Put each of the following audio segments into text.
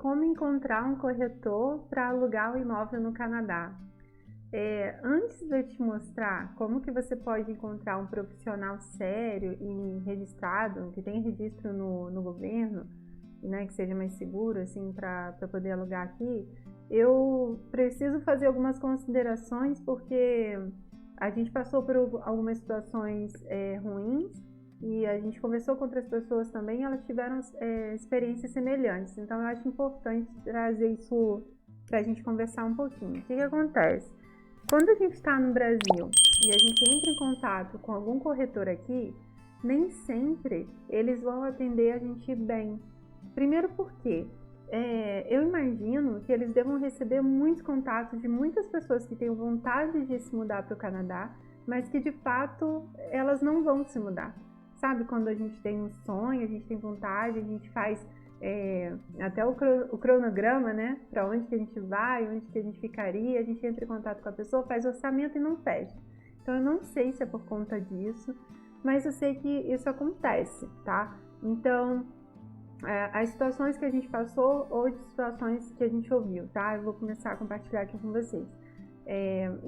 como encontrar um corretor para alugar o imóvel no Canadá. Antes de eu te mostrar como que você pode encontrar um profissional sério e registrado, que tem registro no governo, né, que seja mais seguro assim, para poder alugar aqui, eu preciso fazer algumas considerações, porque a gente passou por algumas situações ruins, e a gente conversou com outras pessoas também, elas tiveram experiências semelhantes. Então eu acho importante trazer isso para a gente conversar um pouquinho. O que acontece? Quando a gente está no Brasil e a gente entra em contato com algum corretor aqui, nem sempre eles vão atender a gente bem. Primeiro porque eu imagino que eles devam receber muitos contatos de muitas pessoas que têm vontade de se mudar para o Canadá, mas que de fato elas não vão se mudar. Sabe, quando a gente tem um sonho, a gente tem vontade, a gente faz até o cronograma, né? Para onde que a gente vai, onde que a gente ficaria, a gente entra em contato com a pessoa, faz orçamento e não fecha. Então eu não sei se é por conta disso, mas eu sei que isso acontece, tá? Então, as situações que a gente passou ou de situações que a gente ouviu, tá? Eu vou começar a compartilhar aqui com vocês.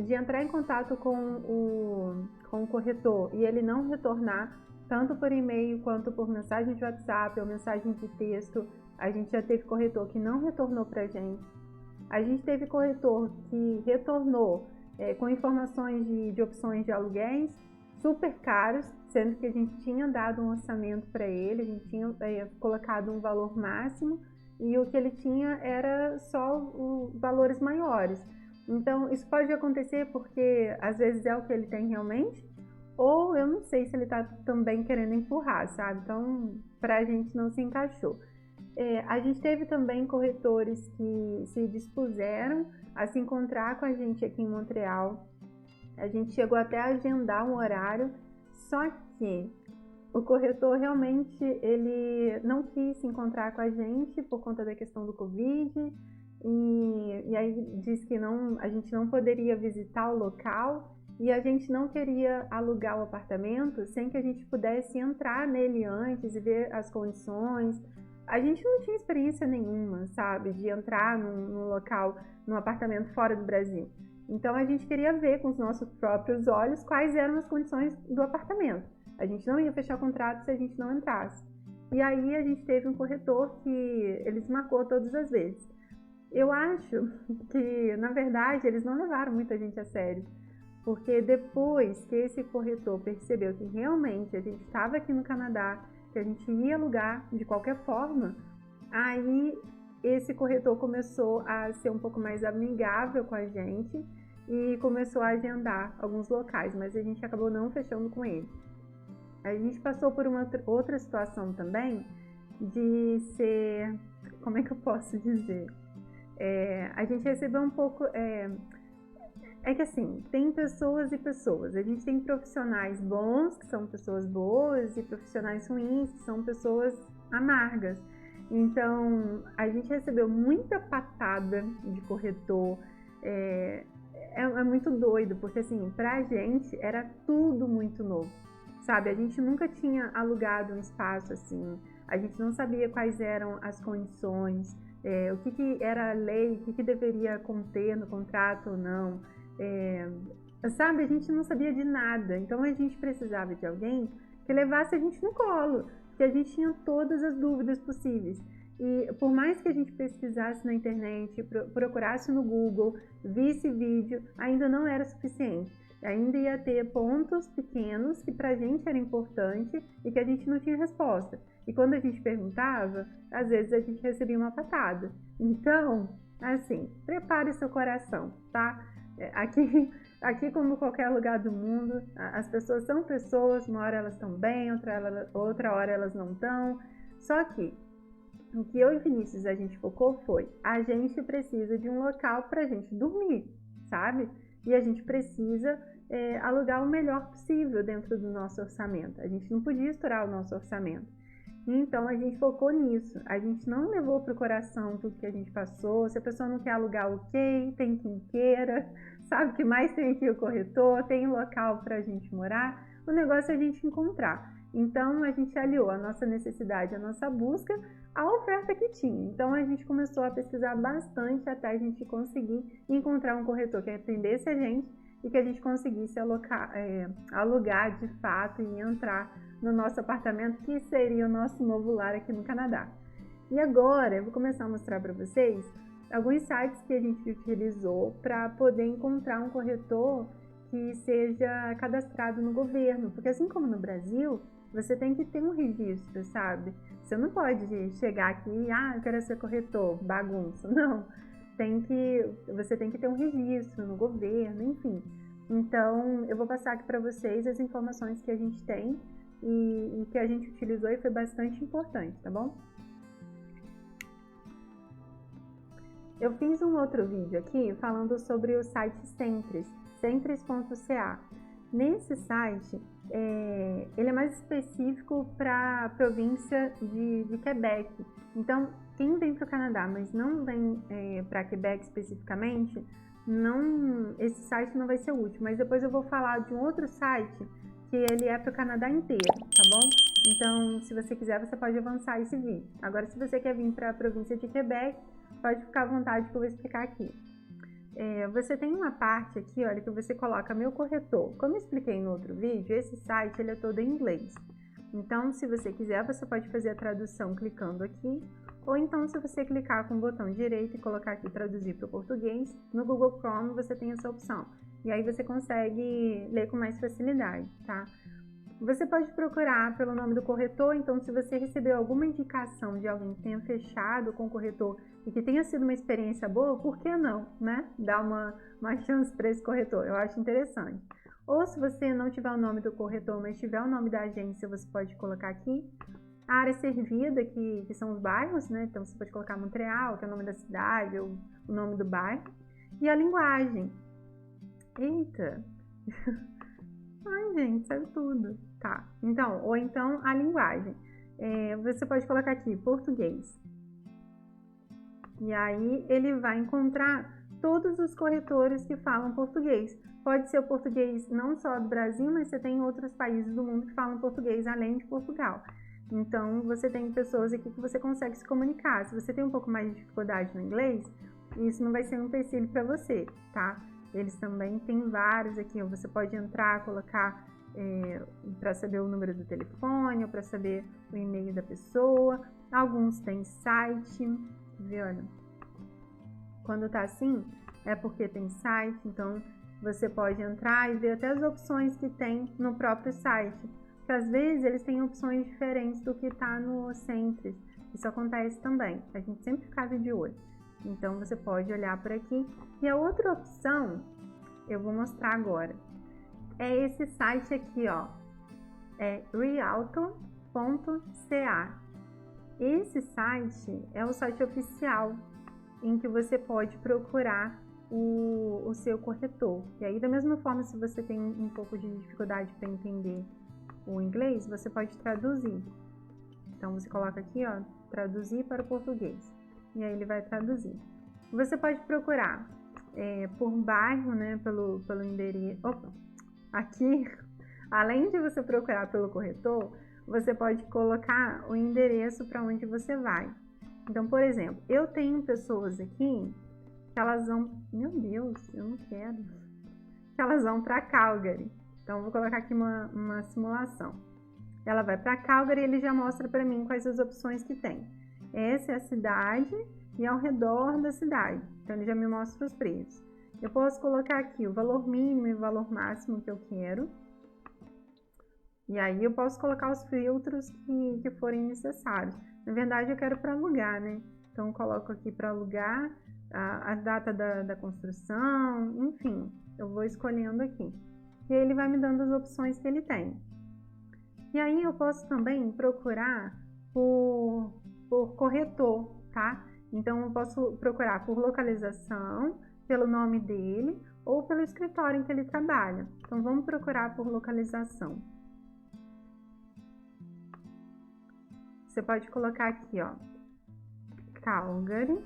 De entrar em contato com o corretor e ele não retornar, tanto por e-mail quanto por mensagem de WhatsApp ou mensagem de texto. A gente já teve corretor que não retornou pra gente. A gente teve corretor que retornou com informações de opções de aluguéis super caros, sendo que a gente tinha dado um orçamento para ele, a gente tinha colocado um valor máximo e o que ele tinha era só valores maiores. Então isso pode acontecer porque às vezes é o que ele tem realmente, ou eu não sei se ele está também querendo empurrar, sabe? Então, pra gente não se encaixou. A gente teve também corretores que se dispuseram a se encontrar com a gente aqui em Montreal. A gente chegou até a agendar um horário, só que o corretor realmente ele não quis se encontrar com a gente por conta da questão do Covid, e aí disse que a gente não poderia visitar o local, e a gente não queria alugar o apartamento sem que a gente pudesse entrar nele antes e ver as condições. A gente não tinha experiência nenhuma, sabe, de entrar num local, num apartamento fora do Brasil. Então a gente queria ver com os nossos próprios olhos quais eram as condições do apartamento. A gente não ia fechar contrato se a gente não entrasse. E aí a gente teve um corretor que ele desmarcou todas as vezes. Eu acho que, na verdade, eles não levaram muita gente a sério. Porque depois que esse corretor percebeu que realmente a gente estava aqui no Canadá, que a gente ia alugar de qualquer forma, aí esse corretor começou a ser um pouco mais amigável com a gente e começou a agendar alguns locais, mas a gente acabou não fechando com ele. A gente passou por uma outra situação também de ser, como é que eu posso dizer? A gente recebeu um pouco... É que assim, tem pessoas e pessoas. A gente tem profissionais bons, que são pessoas boas, e profissionais ruins, que são pessoas amargas. Então, a gente recebeu muita patada de corretor. É muito doido, porque assim, pra gente era tudo muito novo, sabe? A gente nunca tinha alugado um espaço assim, a gente não sabia quais eram as condições, o que era a lei, o que deveria conter no contrato ou não. Sabe, a gente não sabia de nada, então a gente precisava de alguém que levasse a gente no colo, que a gente tinha todas as dúvidas possíveis. E por mais que a gente pesquisasse na internet, procurasse no Google, visse vídeo, ainda não era suficiente. Ainda ia ter pontos pequenos que pra gente era importante e que a gente não tinha resposta. E quando a gente perguntava, às vezes a gente recebia uma patada. Então, assim, prepare seu coração, tá? Aqui como qualquer lugar do mundo, as pessoas são pessoas, uma hora elas estão bem, outra hora elas não estão. Só que o que eu e Vinícius a gente focou foi, a gente precisa de um local pra gente dormir, sabe? E a gente precisa alugar o melhor possível dentro do nosso orçamento. A gente não podia estourar o nosso orçamento. Então a gente focou nisso. A gente não levou pro coração tudo que a gente passou. Se a pessoa não quer alugar, ok, tem quem queira. Sabe que mais tem aqui o corretor, tem local pra gente morar. O negócio é a gente encontrar. Então, a gente aliou a nossa necessidade, a nossa busca, à oferta que tinha. Então, a gente começou a pesquisar bastante até a gente conseguir encontrar um corretor que atendesse a gente e que a gente conseguisse alugar de fato e entrar no nosso apartamento, que seria o nosso novo lar aqui no Canadá. E agora, eu vou começar a mostrar para vocês alguns sites que a gente utilizou para poder encontrar um corretor que seja cadastrado no governo, porque assim como no Brasil, você tem que ter um registro, sabe? Você não pode chegar aqui e, eu quero ser corretor, bagunça. Não, você tem que ter um registro no governo, enfim. Então, eu vou passar aqui para vocês as informações que a gente tem e que a gente utilizou e foi bastante importante, tá bom? Eu fiz um outro vídeo aqui falando sobre o site Centres.ca. Nesse site, ele é mais específico para a província de Quebec. Então, quem vem para o Canadá, mas não vem para Quebec especificamente, esse site não vai ser útil. Mas depois eu vou falar de um outro site que ele é para o Canadá inteiro, tá bom? Então, se você quiser, você pode avançar esse vídeo. Agora, se você quer vir para a província de Quebec, pode ficar à vontade que eu vou explicar aqui. Você tem uma parte aqui, olha, que você coloca meu corretor. Como eu expliquei no outro vídeo, esse site ele é todo em inglês. Então, se você quiser, você pode fazer a tradução clicando aqui, ou então se você clicar com o botão direito e colocar aqui traduzir para o português, no Google Chrome você tem essa opção. E aí você consegue ler com mais facilidade, tá? Você pode procurar pelo nome do corretor, então se você recebeu alguma indicação de alguém que tenha fechado com o corretor e que tenha sido uma experiência boa, por que não, né? Dar uma chance para esse corretor, eu acho interessante. Ou se você não tiver o nome do corretor, mas tiver o nome da agência, você pode colocar aqui. A área servida, que são os bairros, né? Então você pode colocar Montreal, que é o nome da cidade, ou o nome do bairro. E a linguagem. Eita! Ai, gente, sabe tudo. Tá, então, ou então a linguagem. Você pode colocar aqui, português. E aí ele vai encontrar todos os corretores que falam português. Pode ser o português não só do Brasil, mas você tem outros países do mundo que falam português, além de Portugal. Então, você tem pessoas aqui que você consegue se comunicar. Se você tem um pouco mais de dificuldade no inglês, isso não vai ser um empecilho para você, tá? Eles também têm vários aqui, você pode entrar, colocar para saber o número do telefone, ou para saber o e-mail da pessoa. Alguns têm site, vê, olha, quando tá assim, é porque tem site, então você pode entrar e ver até as opções que tem no próprio site, porque às vezes eles têm opções diferentes do que tá no Centres. Isso acontece também, a gente sempre fica de olho. Então você pode olhar por aqui. E a outra opção, eu vou mostrar agora, é esse site aqui, ó, é realtor.ca. Esse site é o site oficial em que você pode procurar o seu corretor. E aí, da mesma forma, se você tem um pouco de dificuldade para entender o inglês, você pode traduzir. Então, você coloca aqui, ó, traduzir para o português. E aí ele vai traduzir. Você pode procurar por bairro, né, pelo endereço. Opa, aqui, além de você procurar pelo corretor, você pode colocar o endereço para onde você vai. Então, por exemplo, eu tenho pessoas aqui que elas vão... Meu Deus, eu não quero. Que elas vão para Calgary. Então, eu vou colocar aqui uma simulação. Ela vai para Calgary e ele já mostra para mim quais as opções que tem. Essa é a cidade e ao redor da cidade. Então, ele já me mostra os preços. Eu posso colocar aqui o valor mínimo e o valor máximo que eu quero. E aí, eu posso colocar os filtros que forem necessários. Na verdade, eu quero para alugar, né? Então, eu coloco aqui para alugar, a data da construção, enfim. Eu vou escolhendo aqui. E aí, ele vai me dando as opções que ele tem. E aí, eu posso também procurar por corretor, tá? Então, eu posso procurar por localização, pelo nome dele ou pelo escritório em que ele trabalha. Então, vamos procurar por localização. Você pode colocar aqui, ó, Calgary.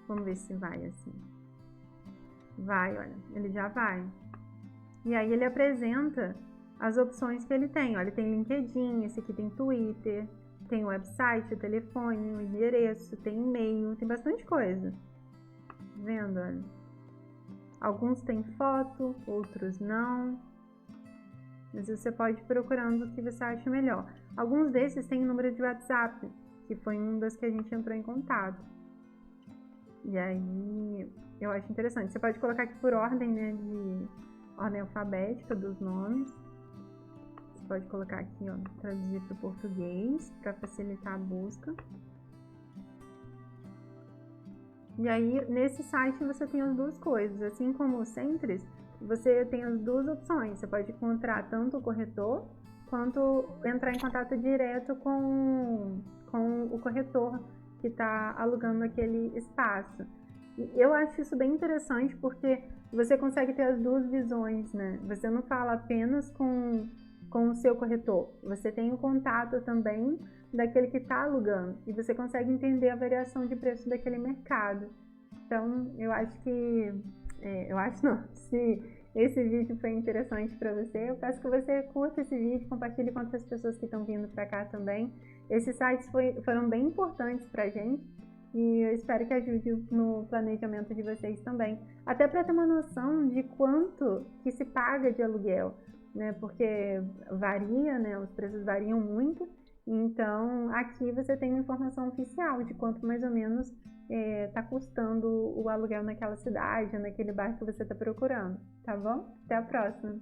Vamos ver se vai assim. Vai, olha, ele já vai. E aí ele apresenta as opções que ele tem. Ó, ele tem LinkedIn, esse aqui tem Twitter, tem o website, o telefone, o endereço, tem e-mail, tem bastante coisa. Tá vendo? Olha. Alguns têm foto, outros não. Mas você pode ir procurando o que você acha melhor. Alguns desses têm número de WhatsApp, que foi um das que a gente entrou em contato. E aí, eu acho interessante. Você pode colocar aqui por ordem, né, de ordem alfabética dos nomes. Você pode colocar aqui, ó, traduzir para o português, para facilitar a busca. E aí, nesse site você tem as duas coisas. Assim como o Centris, você tem as duas opções. Você pode encontrar tanto o corretor, quanto entrar em contato direto com o corretor que está alugando aquele espaço. E eu acho isso bem interessante porque você consegue ter as duas visões, né? Você não fala apenas com o seu corretor, você tem o contato também daquele que está alugando e você consegue entender a variação de preço daquele mercado. Então, eu acho que, eu acho não, se esse vídeo foi interessante para você, eu peço que você curta esse vídeo, compartilhe com outras pessoas que estão vindo para cá também. Esses sites foram bem importantes para a gente e eu espero que ajude no planejamento de vocês também, até para ter uma noção de quanto que se paga de aluguel, né? Porque varia, né? Os preços variam muito. Então, aqui você tem uma informação oficial de quanto mais ou menos está custando o aluguel naquela cidade, naquele bairro que você está procurando, tá bom? Até a próxima!